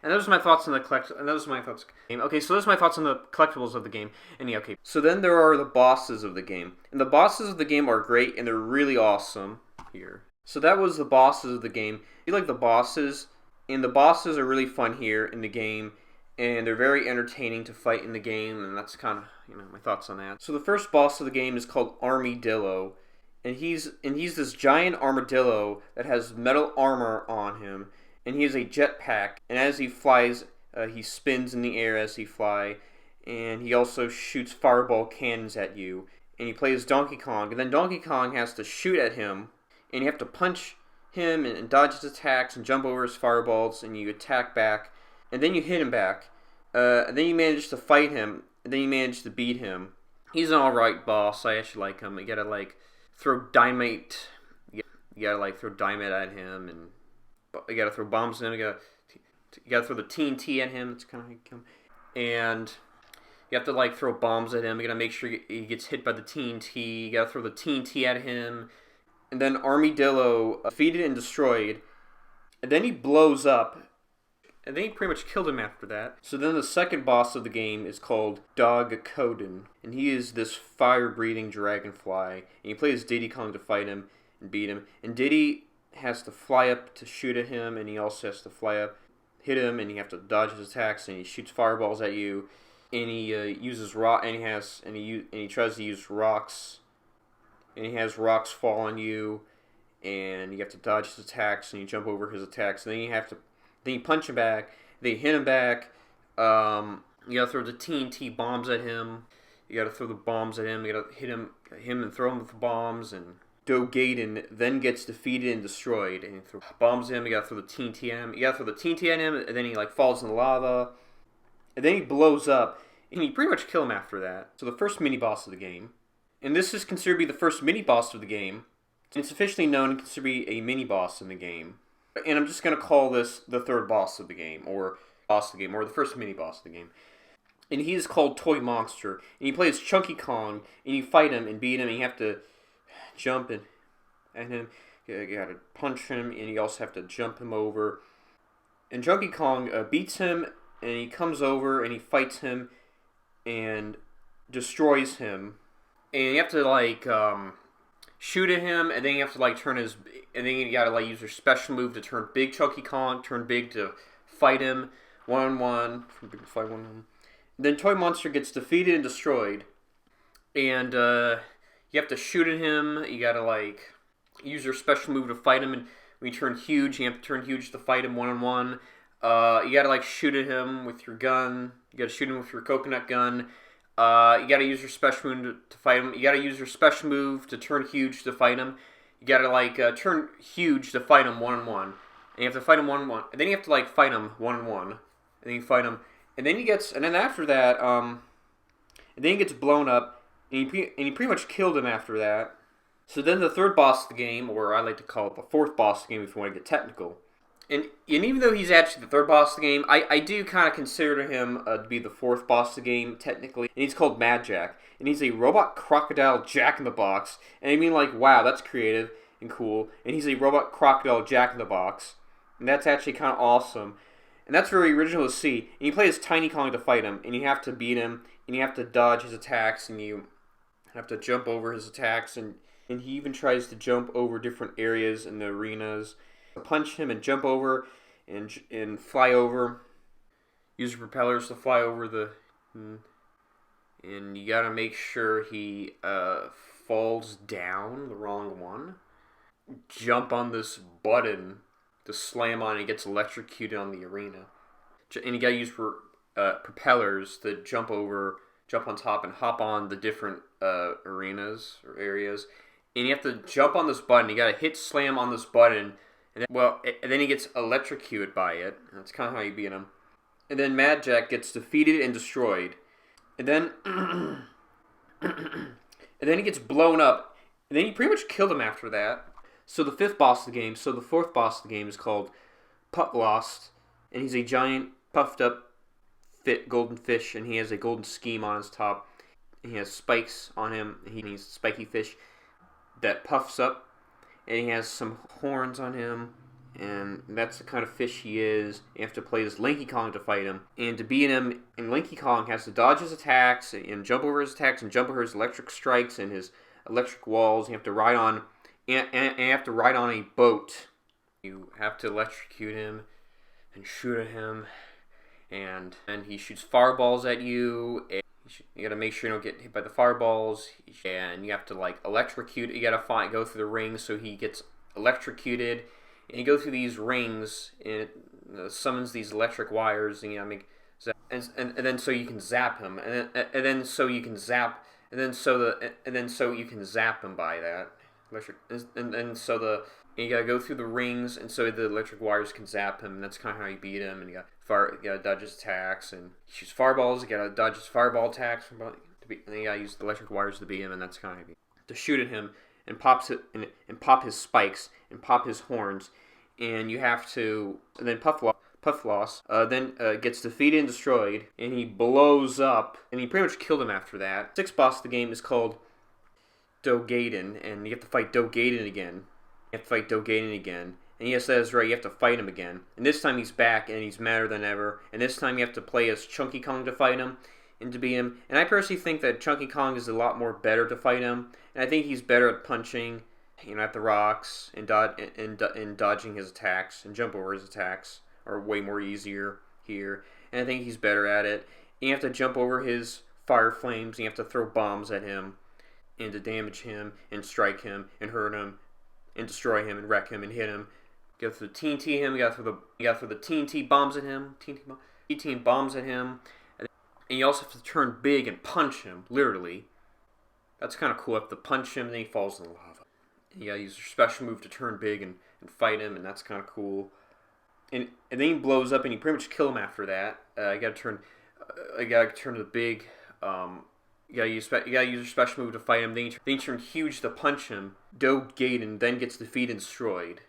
And those are my thoughts on the collectibles. And those are my thoughts. Okay, so those are my thoughts on the collectibles of the game. And yeah, okay. So then there are the bosses of the game. And the bosses of the game are great, and they're really awesome. Here. So that was the bosses of the game. You like the bosses, and the bosses are really fun here in the game, and they're very entertaining to fight in the game, and that's kind of, my thoughts on that. So the first boss of the game is called Armadillo, and he's this giant armadillo that has metal armor on him, and he has a jetpack, and as he flies, he spins in the air as he flies, and he also shoots fireball cannons at you. and you play as Donkey Kong, and then Donkey Kong has to shoot at him, and you have to punch him and dodge his attacks and jump over his fireballs, and you attack back, and then you hit him back, and then you manage to fight him, and then you manage to beat him. He's an alright boss. I actually like him. You gotta like throw dynamite. You gotta like throw dynamite at him, and you gotta throw bombs at him. You gotta throw the TNT at him. That's kind of how you come. And you have to like throw bombs at him. You gotta make sure he gets hit by the TNT. You gotta throw the TNT at him. And then Army Dillo defeated and destroyed. And then he blows up. And then he pretty much killed him after that. So then the second boss of the game is called Dog Koden. And he is this fire-breathing dragonfly. And you play as Diddy Kong to fight him and beat him. And Diddy has to fly up to shoot at him. And he also has to fly up, hit him, and you have to dodge his attacks. And he shoots fireballs at you. And he uses rock. And he tries to use rocks. And he has rocks fall on you. And you have to dodge his attacks. And you jump over his attacks. And then you punch him back. Then you hit him back. You gotta throw the TNT bombs at him. You gotta throw the bombs at him. You gotta hit him and throw him with the bombs. And Gaiden then gets defeated and destroyed. And you throw bombs at him. You gotta throw the TNT at him. You gotta throw the TNT at him. And then he like falls in the lava. And then he blows up. And you pretty much kill him after that. So the first mini boss of the game. And this is considered to be the first mini boss of the game. It's officially known and considered to be a mini boss in the game. And I'm just going to call this the third boss of the game, or boss of the game, or the first mini-boss of the game. And he is called Toy Monster. And you play as Chunky Kong, and you fight him and beat him, and you have to jump at him. You got to punch him, and you also have to jump him over. And Chunky Kong beats him, and he comes over, and he fights him, and destroys him. And you have to, like, shoot at him, and then you have to, like, and then you gotta, like, use your special move to turn big Chunky Kong, turn big to fight him one-on-one. Then Toy Monster gets defeated and destroyed. And, you have to shoot at him. You gotta, like, use your special move to fight him, and when you turn huge, you have to turn huge to fight him one-on-one. You gotta, like, shoot at him with your gun. You gotta shoot him with your coconut gun. You gotta use your special move to fight him. You gotta use your special move to turn huge to fight him. You gotta, like, turn huge to fight him one-on-one. And you have to fight him one-on-one. And then you have to, like, fight him one-on-one. And then you fight him. And then after that, and then he gets blown up. And you pretty much killed him after that. So then the third boss of the game, or I like to call it the fourth boss of the game if you want to get technical. And even though he's actually the third boss of the game, I do kind of consider him to be the fourth boss of the game, technically. And he's called Mad Jack. And he's a robot crocodile jack-in-the-box. And I mean, like, wow, that's creative and cool. And he's a robot crocodile jack-in-the-box. And that's actually kind of awesome. And that's very original to see. And you play as Tiny Kong to fight him. And you have to beat him. And you have to dodge his attacks. And you have to jump over his attacks. And he even tries to jump over different areas in the arenas. Punch him and jump over and fly over. Use your propellers to fly over the... And you gotta make sure he falls down, the wrong one. Jump on this button to slam on and he gets electrocuted on the arena. And you gotta use propellers to jump on top and hop on the different arenas or areas. And you have to jump on this button. You gotta slam on this button. And then he gets electrocuted by it. That's kind of how you beat him. And then Mad Jack gets defeated and destroyed. And then he gets blown up. And then you pretty much killed him after that. So the fourth boss of the game is called Putt Lost. And he's a giant, puffed up golden fish. And he has a golden scheme on his top. And he has spikes on him. And he's a spiky fish that puffs up. And he has some horns on him, and that's the kind of fish he is. You have to play as Lanky Kong to fight him. And to beat him, and Lanky Kong has to dodge his attacks, and jump over his attacks, and jump over his electric strikes, and his electric walls. You have to ride on, and you have to ride on a boat. You have to electrocute him, and shoot at him, and he shoots fireballs at you, and you gotta make sure you don't get hit by the fireballs, and you have to like electrocute. You gotta go through the rings so he gets electrocuted, and you go through these rings, and it summons these electric wires, and you know, and then so you can zap him, and then so you can zap and then so you can zap him by that electric, and you gotta go through the rings, and so the electric wires can zap him, and that's kind of how you beat him. And you gotta dodge his attacks, and he shoots fireballs. You gotta dodge his fireball attacks, and then you gotta use the electric wires to beat him, and that's kind of how you beat him. To shoot at him and pop his spikes and pop his horns, and you have to. And then Puffloss then gets defeated and destroyed, and he blows up, and he pretty much killed him after that. Sixth boss of the game is called Dogaden, and you have to fight Dogaden again. And yes, that is right, you have to fight him again. And this time he's back, and he's madder than ever. And this time you have to play as Chunky Kong to fight him, and to beat him. And I personally think that Chunky Kong is a lot more better to fight him. And I think he's better at punching, at the rocks, and dodging his attacks, and jump over his attacks are way more easier here. And I think he's better at it. And you have to jump over his fire flames, and you have to throw bombs at him, and to damage him, and strike him, and hurt him, and destroy him, and wreck him, and hit him. You gotta throw the TNT him, you gotta throw the TNT bombs at him, TNT bombs at him, and you also have to turn big and punch him, literally. That's kind of cool. You have to punch him, and then he falls in the lava. And you gotta use your special move to turn big and fight him, and that's kind of cool. And then he blows up, and you pretty much kill him after that. You gotta turn the big. You gotta use your special move to fight him. Then you turn huge to punch him. Dogaden then gets defeated and destroyed.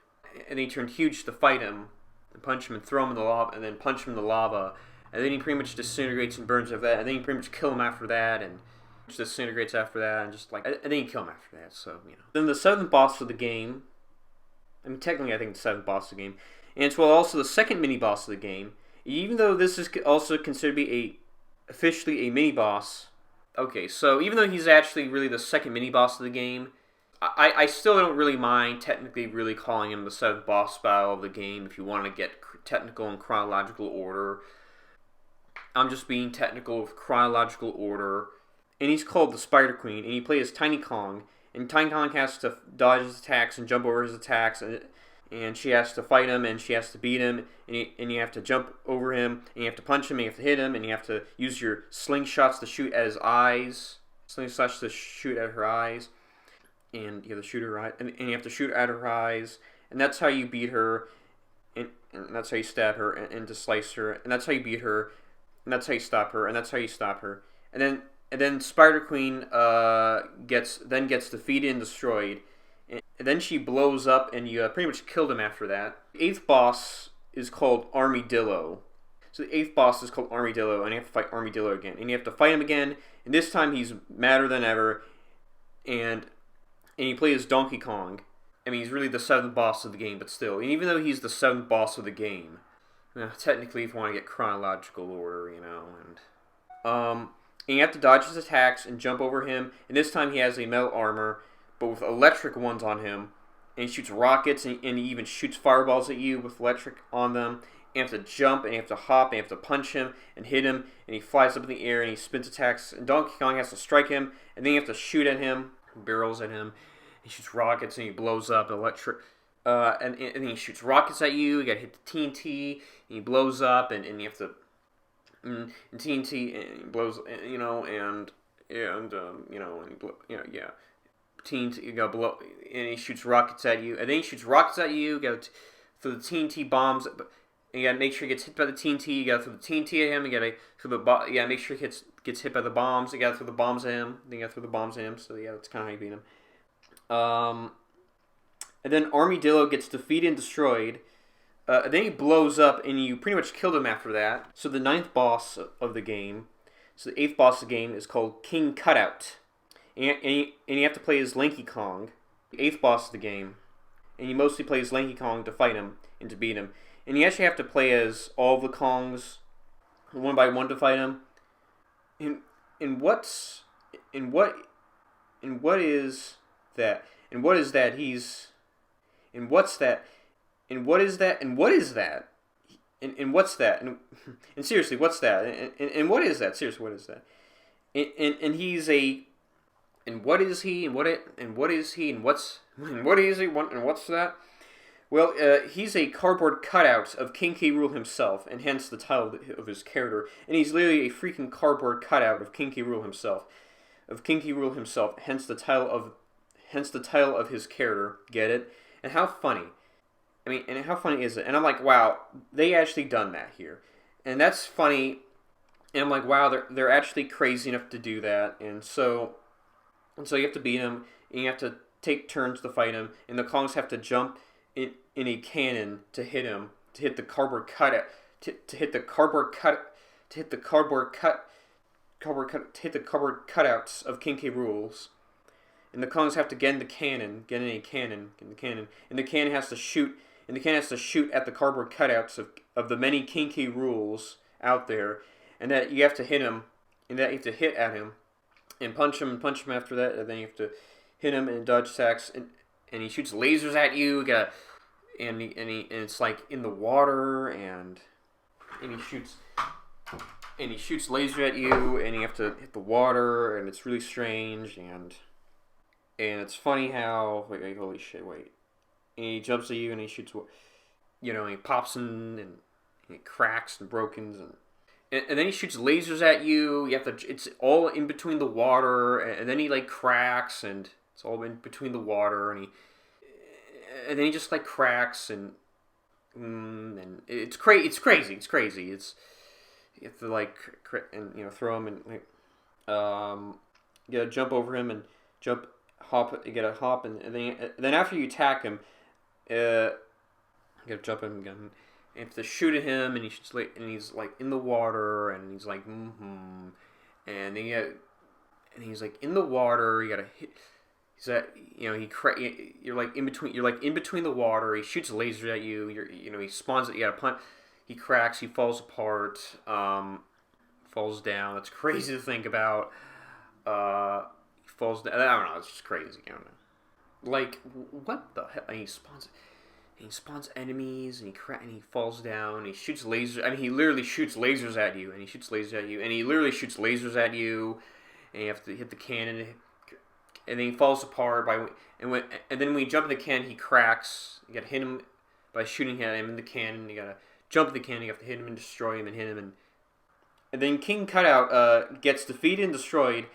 And then you turn huge to fight him, and punch him, and throw him in the lava, and then punch him in the lava. And then he pretty much disintegrates and burns after that. And then you pretty much kill him after that, and disintegrates after that, and then you kill him after that. So Then the seventh boss of the game. I mean, technically, I think the seventh boss of the game, and it's also the second mini boss of the game. Even though this is also considered to be officially a mini boss. Okay, so even though he's actually really the second mini boss of the game, I still don't really mind technically really calling him the seventh boss battle of the game if you want to get technical in chronological order. I'm just being technical with chronological order. And he's called the Spider Queen, and you play as Tiny Kong, and Tiny Kong has to dodge his attacks and jump over his attacks, and she has to fight him, and she has to beat him, and you have to jump over him, and you have to punch him, and you have to hit him, and you have to use your slingshots to shoot at his eyes, slingshots to shoot at her eyes, and you have to shoot her eye, and you have to shoot at her eyes, and that's how you beat her, and that's how you stab her, and to slice her, and that's how you beat her, and that's how you stop her, and that's how you stop her, and then Spider Queen gets defeated and destroyed. And then she blows up, and you pretty much killed him after that. The eighth boss is called Armadillo. So the eighth boss is called Armadillo, and you have to fight Armadillo again. And you have to fight him again, and this time he's madder than ever. And you play as Donkey Kong. I mean, he's really the seventh boss of the game, but still. And even though he's the seventh boss of the game, technically if you want to get chronological order, and you have to dodge his attacks and jump over him. And this time he has a metal armor, but with electric ones on him. And he shoots rockets, and he even shoots fireballs at you with electric on them. You have to jump, and you have to hop, and you have to punch him and hit him. And he flies up in the air, and he spins attacks. And Donkey Kong has to strike him, and then you have to shoot at him, barrels at him. He shoots rockets, and he blows up electric. And then he shoots rockets at you. You gotta hit the TNT, and he blows up, and you have to... And TNT and he blows, and he TNT, you gotta blow, and he shoots rockets at you, and then he shoots rockets at you. You gotta throw the TNT bombs, but you gotta make sure he gets hit by the TNT. You gotta throw the TNT at him. You gotta make sure he gets hit by the bombs. You gotta throw the bombs at him. Then you gotta throw the bombs at him. So yeah, that's kind of how you beat him. And then Armadillo gets defeated and destroyed. Then he blows up, and you pretty much killed him after that. So the ninth boss of the game, so the eighth boss of the game is called King Cutout. And you have to play as Lanky Kong, the eighth boss of the game. And you mostly play as Lanky Kong to fight him and to beat him. And you actually have to play as all the Kongs one by one to fight him. And what is that? And what is that? And what's that? And what is that? And what is that? And what's that? And seriously, what's that? And what is that? Seriously, what is that? And he's a... And what is he? And what is he? And what is he? And what's that? Well, he's a cardboard cutout of King K. Rool himself, and hence the title of his character. And he's literally a freaking cardboard cutout of King K. Rool himself. of King K. Rool himself, hence the title of his character. Get it? And how funny. I mean, and how funny is it? And I'm like, wow, they actually done that here. And that's funny. And I'm like, wow, they're actually crazy enough to do that. And so you have to beat him, and you have to take turns to fight him, and the Kongs have to jump in a cannon to hit him, to hit the cardboard cutout, to hit the cardboard cutouts of King K. Rools. And the Kongs have to get in the cannon, and the cannon has to shoot at the cardboard cutouts of the many King K. Rools out there, and that you have to hit him, and that you have to hit at him, and punch him after that, and then you have to hit him and dodge attacks, and he shoots lasers at you. And it's like in the water, and he shoots laser at you, and you have to hit the water, and it's really strange, and it's funny how holy shit, wait, and he jumps at you, and he shoots, and he pops in, and he cracks and brokens, and then he shoots lasers at you. You have to. It's all in between the water, and then he like cracks, and it's all in between the water, and then he just like cracks, and it's crazy. It's crazy. It's you have to like throw him, and you gotta jump over him and hop. You gotta hop, and then after you attack him, you gotta jump him again. You have to shoot at him, and he's like in the water, and he's like, and he's like in the water. You gotta hit. You're like in between the water. He shoots lasers at you. He spawns it. You gotta punt. He cracks. He falls apart. Falls down. That's crazy to think about. He falls down. I don't know. It's just crazy. I don't know. Like, what the hell? And he spawns enemies, and he falls down, and he shoots lasers. I mean, he literally shoots lasers at you, and he have to hit the cannon, and then he falls apart and then when you jump in the cannon, he cracks. You gotta hit him by shooting at him in the cannon. You gotta jump in the cannon. You have to hit him and destroy him, and then King Cutout gets defeated and destroyed,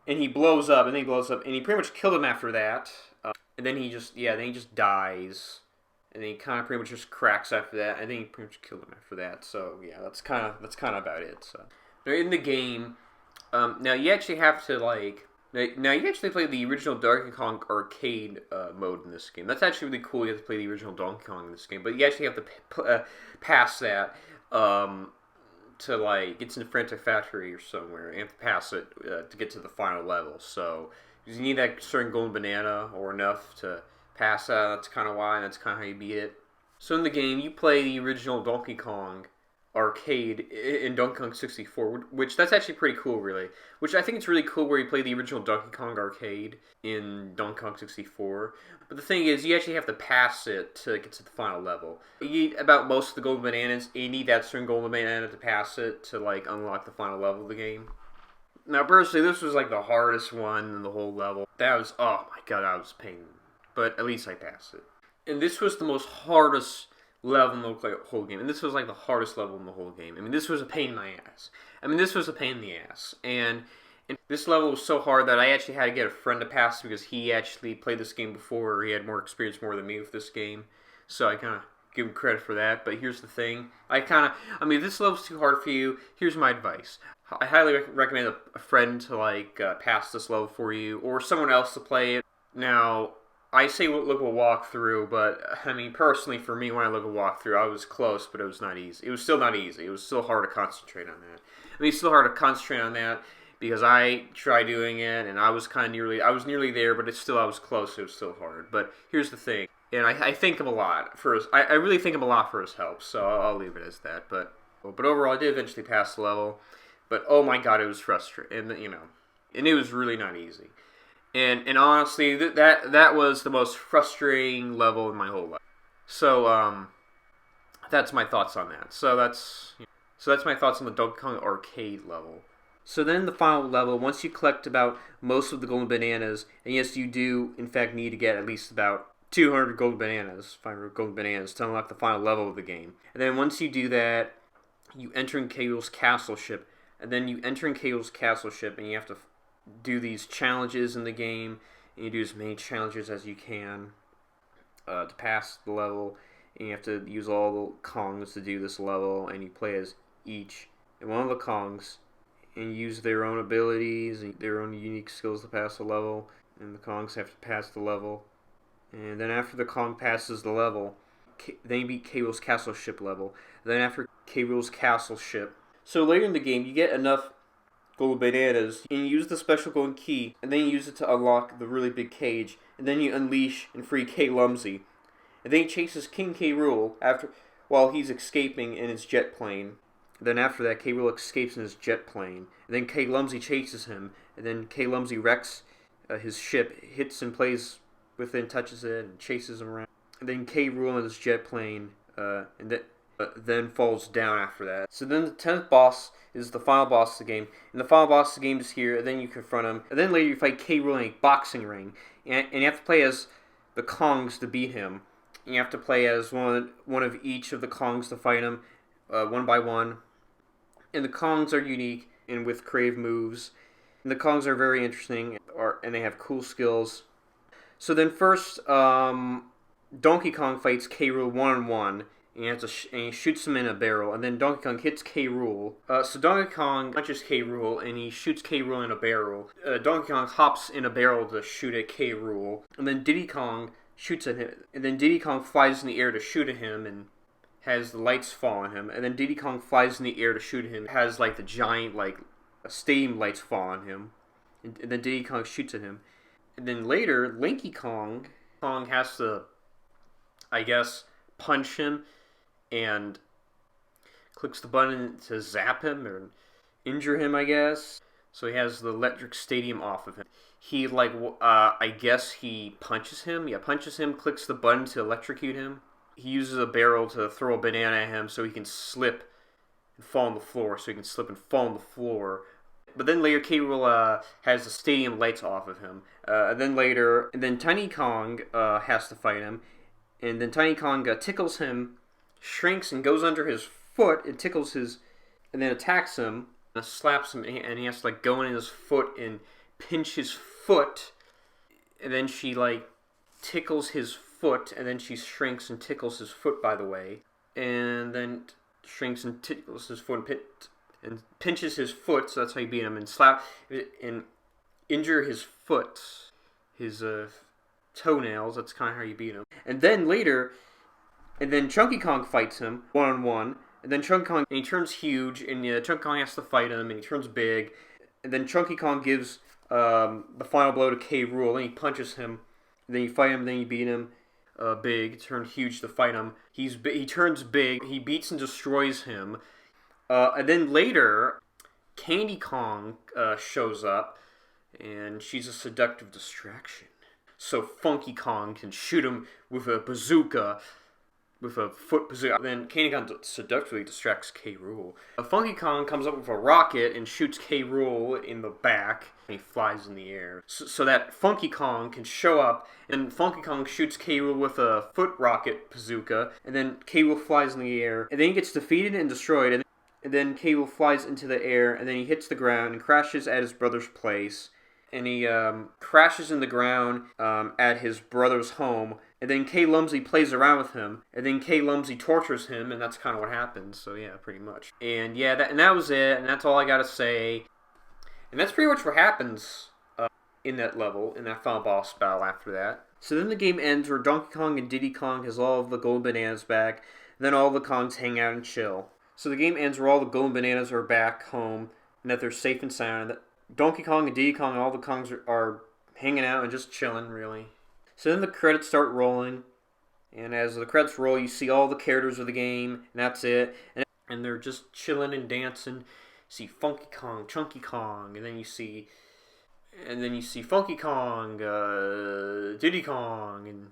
and he blows up, and he pretty much killed him after that. And then he just dies. And then he kind of pretty much just cracks after that. I think he pretty much killed him after that. So yeah, that's kind of about it. So now in the game, now you actually have to play the original Donkey Kong arcade mode in this game. That's actually really cool. You have to play the original Donkey Kong in this game, but you actually have to pass that to get to the Frantic Factory or somewhere. You have to pass it to get to the final level. So you need that certain golden banana or enough to pass that. That's kind of why, and that's kind of how you beat it. So in the game, you play the original Donkey Kong arcade in Donkey Kong 64, which that's actually pretty cool, really. Which I think it's really cool where you play the original Donkey Kong arcade in Donkey Kong 64. But the thing is, you actually have to pass it to get to the final level. You need about most of the golden bananas. You need that certain golden banana to pass it to unlock the final level of the game. Now, personally, this was the hardest one in the whole level. That was, oh my god, that was pain. But at least I passed it. And this was the most hardest level in the whole game. And this was the hardest level in the whole game. I mean, this was a pain in the ass. And this level was so hard that I actually had to get a friend to pass because he actually played this game before. He had more experience than me with this game. So I kind of give him credit for that. But here's the thing. If this level's too hard for you, here's my advice. I highly recommend a friend to pass this level for you, or someone else to play it. Now, I say look a walkthrough, but personally for me, when I look a walkthrough, I was close, but it was not easy. It was still not easy. It was still hard to concentrate on that. It's still hard to concentrate on that because I tried doing it, and I was nearly there, but I was close. It was still hard. But here's the thing, and I thank him a lot for his. I really thank him a lot for his help. So I'll leave it as that. But overall, I did eventually pass the level. But oh my god, it was frustrating, and it was really not easy. And honestly, that was the most frustrating level in my whole life. So that's my thoughts on that. So that's my thoughts on the Donkey Kong arcade level. So then the final level, once you collect about most of the golden bananas, and yes, you do in fact need to get at least about 500 golden bananas to unlock the final level of the game. And then once you do that, you enter in K. Rool's castle ship. And then you enter in K. Rool's castle ship, and you have to do these challenges in the game, and you do as many challenges as you can to pass the level, and you have to use all the Kongs to do this level, and you play as each and one of the Kongs, and use their own abilities and their own unique skills to pass the level, and the Kongs have to pass the level. And then after the Kong passes the level, then you beat K. Rool's castle ship level. Then after K. Rool's castle ship, so later in the game you get enough gold bananas, and you use the special golden key, and then you use it to unlock the really big cage, and then you unleash and free K. Lumsy. And then he chases King K. Rool while he's escaping in his jet plane. Then after that, K. Rool escapes in his jet plane. And then K. Lumsy chases him. And then K. Lumsy wrecks his ship, hits and plays with it and touches it and chases him around. And then K. Rool in his jet plane then falls down after that. So then the 10th boss is the final boss of the game. And the final boss of the game is here, and then you confront him. And then later you fight K. Rool in a boxing ring. And you have to play as the Kongs to beat him. And you have to play as one of each of the Kongs to fight him, one by one. And the Kongs are unique and with creative moves. And the Kongs are very interesting, and they have cool skills. So then first, Donkey Kong fights K. Rool one-on-one, and he shoots him in a barrel. And then Donkey Kong hits K. Rool. So Donkey Kong punches K. Rool, and he shoots K. Rool in a barrel. Donkey Kong hops in a barrel to shoot at K. Rool. And then Diddy Kong shoots at him. And then Diddy Kong flies in the air to shoot at him, and has the lights fall on him. And then Diddy Kong flies in the air to shoot at him. Has like the giant stadium lights fall on him. And then Diddy Kong shoots at him. And then later, Lanky Kong has to, I guess, punch him and clicks the button to zap him or injure him, I guess. So he has the electric stadium off of him. He, I guess he punches him. Yeah, punches him, clicks the button to electrocute him. He uses a barrel to throw a banana at him so he can slip and fall on the floor. But then later, K. Rool has the stadium lights off of him. And then Tiny Kong has to fight him. And then Tiny Kong tickles him, shrinks and goes under his foot and tickles his, and then attacks him, and slaps him, and he has to go in his foot and pinch his foot. And then she tickles his foot, and then she shrinks and tickles his foot, by the way. And then shrinks and tickles his foot and pinches his foot, so that's how you beat him, and slap and injure his foot, his toenails. That's kind of how you beat him. And then Chunky Kong fights him one-on-one, and then Chunky Kong, and he turns huge, and Chunky Kong has to fight him, and he turns big, and then Chunky Kong gives the final blow to K. Rool, and he punches him, and then you fight him, and then you beat him big, turn huge to fight him. He turns big, he beats and destroys him. And then later, Candy Kong shows up, and she's a seductive distraction. So Funky Kong can shoot him with a bazooka, with a foot bazooka. Then Candy Kong seductively distracts K. Rool. Funky Kong comes up with a rocket and shoots K. Rool in the back, and he flies in the air. So that Funky Kong can show up, and Funky Kong shoots K. Rool with a foot rocket bazooka, and then K. Rool flies in the air, and then he gets defeated and destroyed, and then K. Rool flies into the air, and then he hits the ground and crashes at his brother's place. And he crashes in the ground at his brother's home. And then K. Lumsy plays around with him. And then K. Lumsy tortures him, and that's kind of what happens. So yeah, pretty much. And yeah, that was it, and that's all I gotta say. And that's pretty much what happens in that level, in that final boss battle after that. So then the game ends where Donkey Kong and Diddy Kong has all of the gold bananas back. Then all the Kongs hang out and chill. So the game ends where all the golden bananas are back home, and that they're safe and sound, and that Donkey Kong and Diddy Kong and all the Kongs are hanging out and just chilling, really. So then the credits start rolling, and as the credits roll, you see all the characters of the game, and that's it. And they're just chilling and dancing. You see Funky Kong, Chunky Kong, and then you see Funky Kong, Diddy Kong,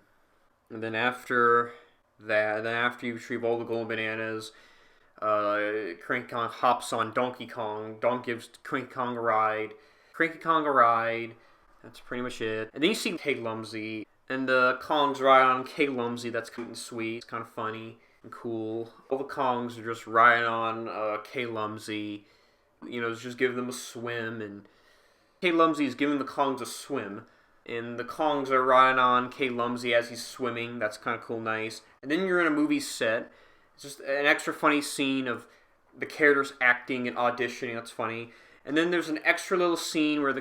and then after that, after you retrieve all the golden bananas, Cranky Kong hops on Donkey Kong. Donkey gives Cranky Kong a ride. That's pretty much it. And then you see K. Lumsy, and the Kongs ride on K. Lumsy. That's cute and sweet. It's kind of funny and cool. All the Kongs are just riding on K. Lumsy. Just give them a swim, and K. Lumsy is giving the Kongs a swim. And the Kongs are riding on K. Lumsy as he's swimming. That's kind of cool, nice. And then you're in a movie set. It's just an extra funny scene of the characters acting and auditioning. That's funny. And then there's an extra little scene where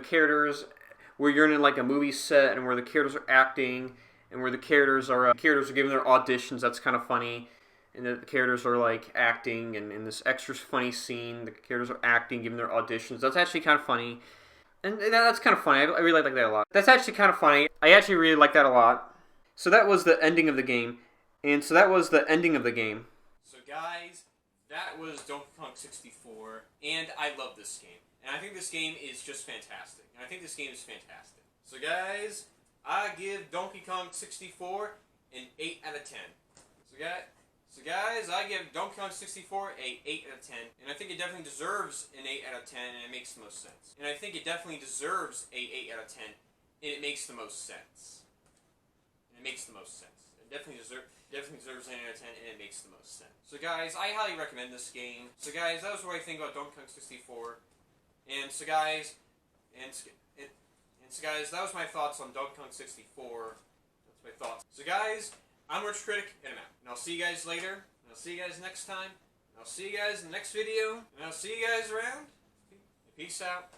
where you're in like a movie set and where the characters are acting and where the characters are giving their auditions. That's kind of funny. And the characters are like acting, and in this extra funny scene, the characters are acting, giving their auditions. That's actually kind of funny. And that's kind of funny. I really like that a lot. That's actually kind of funny. I actually really like that a lot. So that was the ending of the game. So guys, that was Donkey Kong 64. And I love this game. And I think this game is just fantastic. So guys, I give Donkey Kong 64 an 8 out of 10. So guys, I give Donkey Kong 64 a 8 out of 10, and I think it definitely deserves an 8 out of 10, and it makes the most sense. And I think it definitely deserves a 8 out of 10, and it makes the most sense. It definitely deserves an 8 out of 10, and it makes the most sense. So guys, I highly recommend this game. So guys, that was what I think about Donkey Kong 64. And so guys, that was my thoughts on Donkey Kong 64. That's my thoughts. So guys, I'm Retro Critic, and I'm out. And I'll see you guys later. And I'll see you guys next time. And I'll see you guys in the next video. And I'll see you guys around. Peace out.